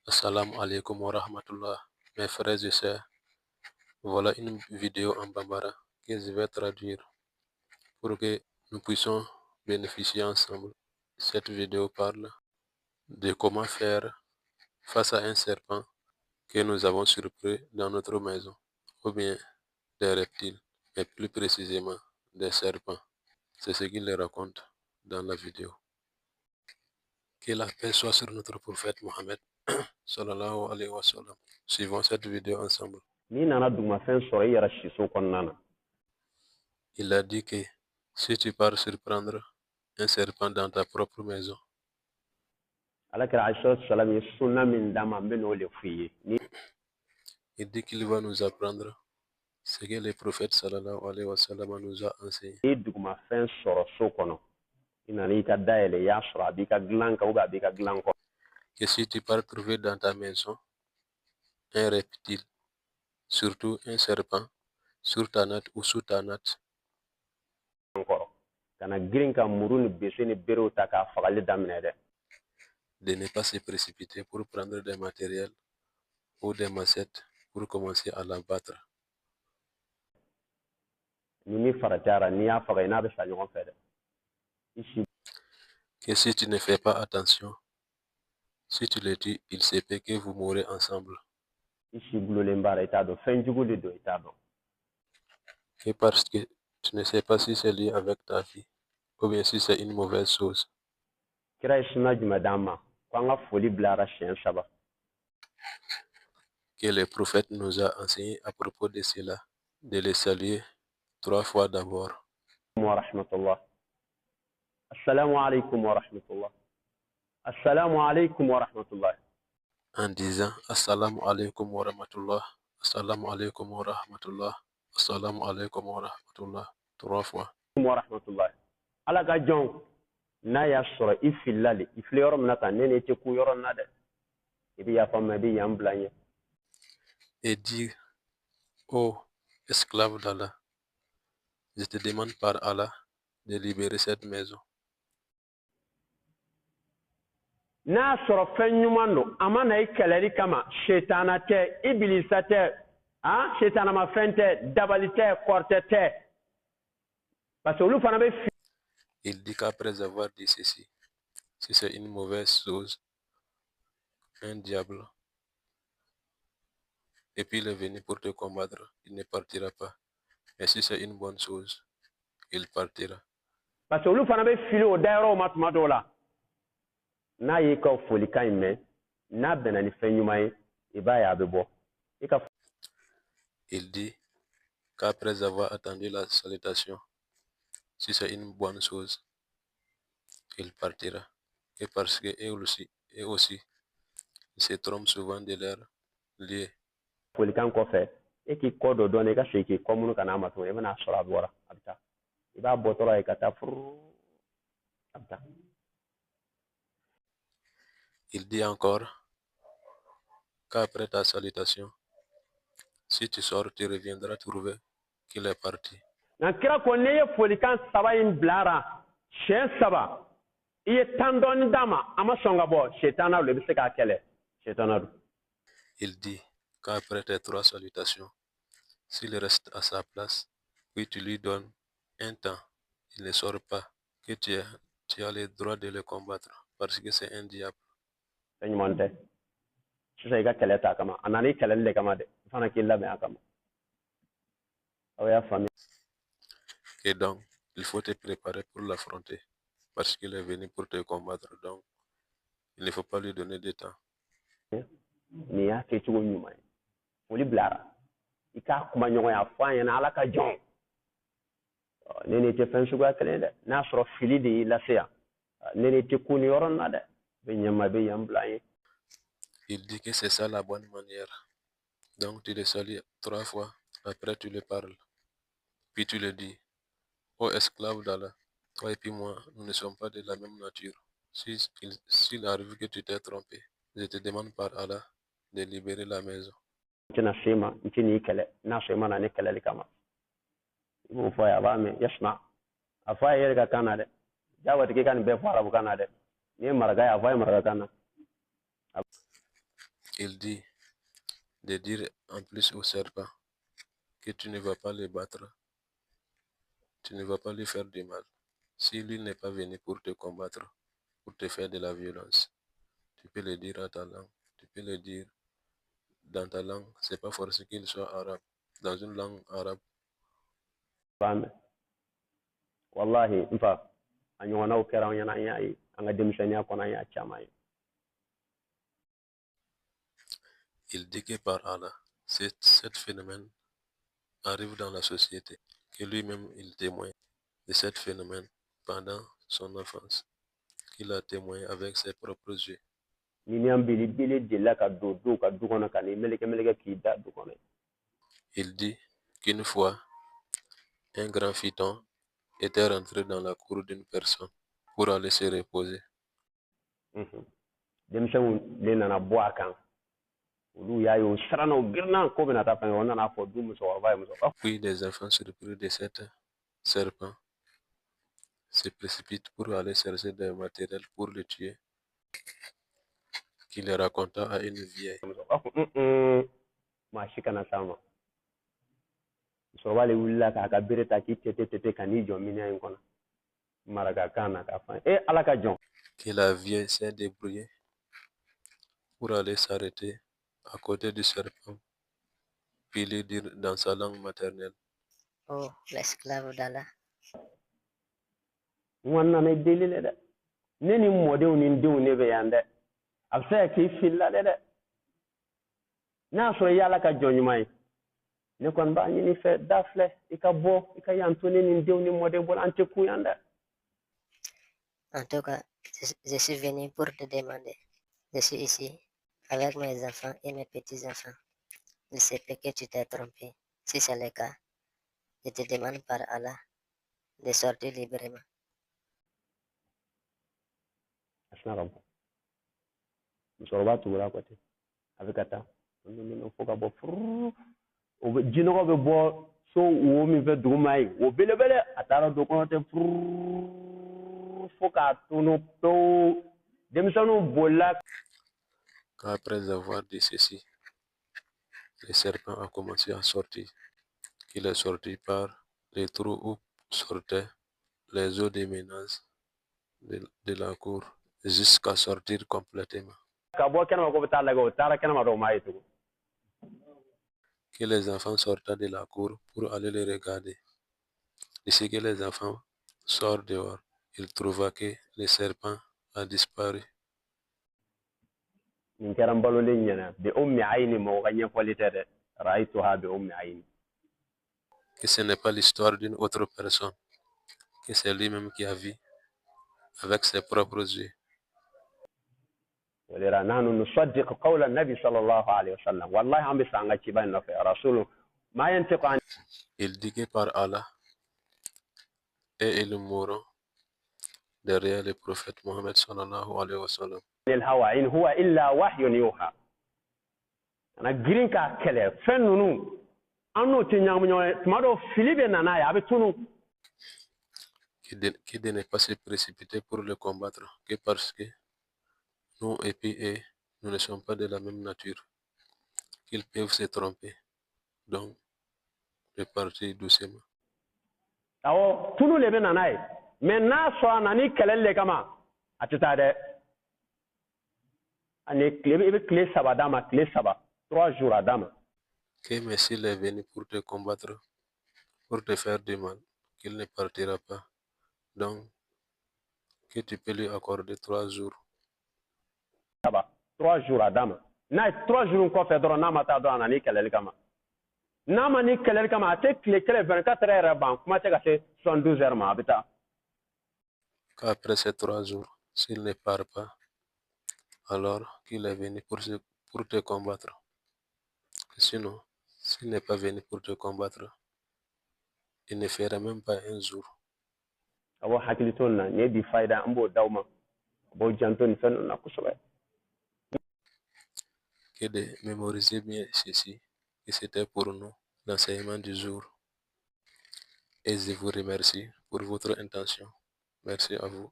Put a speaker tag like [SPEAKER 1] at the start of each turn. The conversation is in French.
[SPEAKER 1] Assalamu alaikum wa rahmatullah. Mes frères et sœurs, voilà une vidéo en bambara que je vais traduire pour que nous puissions bénéficier ensemble. Cette vidéo parle de comment faire face à un serpent que nous avons surpris dans notre maison, ou bien des reptiles, mais plus précisément des serpents. C'est ce qu'il les raconte dans la vidéo. Que la paix soit sur notre prophète Mohammed, sallallahu alayhi wa sallam. Suivons cette vidéo ensemble.
[SPEAKER 2] Il
[SPEAKER 1] a dit que si tu pars surprendre un serpent dans ta propre maison, il dit qu'il va nous apprendre ce que le prophète sallallahu alayhi wa sallam nous a enseigné. Que si tu pars trouver dans ta maison un reptile, surtout un serpent, sur ta natte ou sous ta natte, de ne pas se précipiter pour prendre des matériels ou des machettes pour commencer à l'abattre. Que si tu ne fais pas attention, si tu le tues, il se peut que vous mourrez ensemble. Que parce que tu ne sais pas si c'est lié avec ta vie ou bien si c'est une mauvaise chose. Que le prophète nous a enseigné à propos de cela, de les saluer 3 fois d'abord.
[SPEAKER 2] Assalamu alaikum wa rahmatullah. Assalamu alaikum wa rahmatullah.
[SPEAKER 1] En disant Assalamu alaikum wa rahmatullah, Assalamu alaikum wa rahmatullah, Assalamu alaikum wa rahmatullah, 3 fois.
[SPEAKER 2] Wa rahmatullah. Ala ka jɔn n'a y'a sɔrɔ i filila de i filɛ yɔrɔ min na tan ne tɛ ku yɔrɔ na dɛ i bɛ yafa ma i bɛ yan bila n ye.
[SPEAKER 1] Et dire ô esclave d'Allah, je te demande par Allah de libérer cette maison.
[SPEAKER 2] N'a sɔrɔ fɛn ɲuman don a ma na i kɛlɛli kama setana tɛ ibilisa tɛ setanama fɛn tɛ dabali tɛ kɔrɔtɛ tɛ parce que olu fana bɛ.
[SPEAKER 1] Il dit qu'après avoir dit ceci, si c'est une mauvaise chose, un diable, et puis il est venu pour te combattre, il ne partira pas. Mais si c'est une bonne chose, il partira.
[SPEAKER 2] Parce que olu fana bɛ fili o dayɔrɔw ma tuma dɔw la n'a y'i ka folikan in mɛn n'a bɛnna ni fɛn ɲuman ye i b'a ye a bɛ bɔ.
[SPEAKER 1] Il dit qu'après avoir attendu la salutation, si c'est une bonne chose, il partira. Et parce que eux aussi, ils se trompent souvent de leur lieu.
[SPEAKER 2] Folikan kɔfɛ e k'i kɔ dɔ dɔɔnin i ka segin k'i kɔ minnu ka n'a ma tuguni i bɛna sɔrɔ a bɔra a bɛ taa i b'a bɔtɔla ye ka taa furu a bɛ taa.
[SPEAKER 1] Il dit encore qu'après ta salutation, si tu sors, tu reviendras trouver qu'il est parti.
[SPEAKER 2] Nka kira ko ne ye folikan saba in bilara siɲɛ saba i ye tan dɔɔnin d'a ma a ma sɔn ka bɔ setana do i bɛ se k'a kɛlɛ setana do.
[SPEAKER 1] Il dit qu'après tes 3 salutations, s'il reste à sa place, puis tu lui donnes un temps, il ne sort pas, que tu as le droit de le combattre, parce que c'est un diable.
[SPEAKER 2] Fɛn ɲuman tɛ sisan i ka kɛlɛ t'a kama a nana i kɛlɛli de kama dɛ i fana k'i labɛn a kama aw y'a faamuya.
[SPEAKER 1] Et donc, il faut te préparer pour l'affronter, parce qu'il est venu pour te combattre, donc il ne faut pas lui donner de temps.
[SPEAKER 2] Nin y'a kɛcogo ɲuman ye foli bilara i k'a kuma ɲɔgɔnya fɔ an ɲɛna ala ka jɔn ne ni tɛ fɛn suguya kelen dɛ n'a sɔrɔ fili de y'i lase yan ne ni tɛ ku ni yɔrɔ in na dɛ bɛ ɲɛma bɛ yan bila an ye.
[SPEAKER 1] Il dit que c'est ça la bonne manière. Donc tu le salues 3 fois, après tu le parles, puis tu le dis ô esclave d'Allah, toi et puis moi, nous ne sommes pas de la même nature. S'il arrive que tu t'es trompé, je te demande par Allah de libérer la maison.
[SPEAKER 2] N tɛna se ma n tɛ n'i kɛlɛ n'a sɔrɔ i ma na ne kɛlɛli kama i b'o fɔ a ye a b'a mɛn yasuma a fɔ a ye yɛrɛ ka kan na dɛ jaabi ka nin bɛɛ fɔ arabukan na dɛ n'i ye maraka ye a fɔ a ye marakakan na.
[SPEAKER 1] Il dit de dire en plus au serpent que tu ne vas pas le battre, tu ne vas pas lui faire du mal. Si lui n'est pas venu pour te combattre, pour te faire de la violence, tu peux le dire à ta langue, tu peux le dire dans ta langue, c'est pas forcé qu'il soit arabe. Dans une langue arabe,
[SPEAKER 2] fahme wallahi n fa a ɲɔgɔnnaw kɛra an ɲɛna an y'a ye an ka denmisɛnniya kɔnɔ an y'a caman ye
[SPEAKER 1] il dit que par Allah, cet phénomène arrive dans la société, que lui-même il témoigne de cet phénomène pendant son enfance, qu'il a témoigné avec ses propres yeux.
[SPEAKER 2] ni ni an bili delila ka don dɔw ka du kɔnɔ ka n'i meleke k'i da du kɔnɔ
[SPEAKER 1] Il dit qu'une fois, un grand python était rentré dans la cour d'une personne pour aller se reposer.
[SPEAKER 2] denmisɛnw de nana bɔ a kan olu y'a ye o siranna o girinna ko bɛna taa fɛn kɛ o nana fɔ du musokɔrɔba ye musokɔrɔba
[SPEAKER 1] Puis les enfants surpris de cet serpent se précipitent pour aller chercher des matériels pour le tuer, qu'il raconta à une vieille.
[SPEAKER 2] ko maa si kana s'a ma musokɔrɔba le wulila k'a ka bere ta k'i tete ka n'i jɔ minɛn in kɔnɔ marakakan na k'a fɔ ala ka jɔn
[SPEAKER 1] Que la vieille s'est débrouillée pour aller s'arrêter à côté du serpent, puis lui dire dans sa langue maternelle.
[SPEAKER 3] Oh, l'esclave d'Allah.
[SPEAKER 2] n kɔni nana i deli le dɛ ne ni n mɔdenw ni n denw ne bɛ yan dɛ a bɛ se ka k'i filila dɛ n'a y'a sɔrɔ i y'ala ka jɔn ɲuman ye ne kɔni b'a ɲini fɛ da filɛ i ka bɔ i ka yan to ne ni n denw ni n mɔden bolo an tɛ kun yan dɛ
[SPEAKER 3] En tout cas, je suis venu pour te demander. Je suis ici avec mes enfants et mes petits-enfants. Il se peut que tu t'es trompé. Si c'est le cas, je te demande par Allah de sortir librement.
[SPEAKER 2] a sina ka bɔ musokɔrɔba tugura kɔ ten a bɛ ka taa fo ka bɔ furuu jinɔgɔ bɛ bɔ so wo min fɛ duguma ye wo belebele a taara don kɔnɔ ten furuu fo k'a tunu pewu denmisɛnninw bolila
[SPEAKER 1] Après avoir dit ceci, le serpent a commencé à sortir. Il est sorti par les trous où sortaient les eaux des ménages de la cour jusqu'à sortir complètement.
[SPEAKER 2] ka bɔ kɛnɛma ko bɛ taa lajɛ o taara kɛnɛma dɔw m'a ye tugun
[SPEAKER 1] Que les enfants sortaient de la cour pour aller les regarder. D'ici que les enfants sortent dehors, il trouva que le serpent a disparu.
[SPEAKER 2] nin kɛra n balolen ɲɛna bi ummi ayini mɔgɔ ka ɲɛfɔli tɛ dɛ ra'aytuha bi ummi ayini
[SPEAKER 1] Que ce n'est pas l'histoire d'une autre personne, que c'est lui-même qui a vu avec ses propres yeux.
[SPEAKER 2] ولذا نحن نصدق قول النبي صلى الله عليه وسلم والله عم بيسانغا تشيبان نفي رسول ما ينطق عن
[SPEAKER 1] Il dit que par Allah et ils mourront derrière le prophète Mohammed sallallahu alayhi wa sallam.
[SPEAKER 2] الهوى إن هو إلا وحي يوحى أنا جرين كا كله فنونو أنو تنيام نيو تمارو فيليب نانا يا بتونو
[SPEAKER 1] Que de ne pas se précipiter pour le combattre, que parce que nous et puis eux, nous ne sommes pas de la même nature, qu'ils peuvent se tromper. Donc, de partir doucement.
[SPEAKER 2] أو تونو لبي نانا من ناس ناني كله لكما أتتارى أني كلي سبا داما كلي سبا 3 jours داما
[SPEAKER 1] Que mais s'il est venu pour te combattre, pour te faire du mal, qu'il ne partira pas. Donc, que tu peux lui accorder 3 jours.
[SPEAKER 2] 3 jours dama n'a 3 jours kɔfɛ dɔrɔn n'a ma taa dɔrɔn a nana ni kɛlɛli kama n'a ma ni kɛlɛli kama a tɛ tile kelen 24 heures yɛrɛ ban kuma tɛ ka se 72 heures ma a bɛ taa
[SPEAKER 1] Qu'après ces 3 jours, s'il ne part pas, alors qu'il est venu pour te combattre. Sinon, s'il n'est pas venu pour te combattre, il ne fera même pas un jour.
[SPEAKER 2] a b'o hakili to nin na nin ye bi fayida an b'o d'aw ma a b'o janto nin fɛn ninnu na kosɛbɛ
[SPEAKER 1] Que de mémoriser bien ceci, que c'était pour nous l'enseignement du jour. Et je vous remercie pour votre intention. Merci à vous.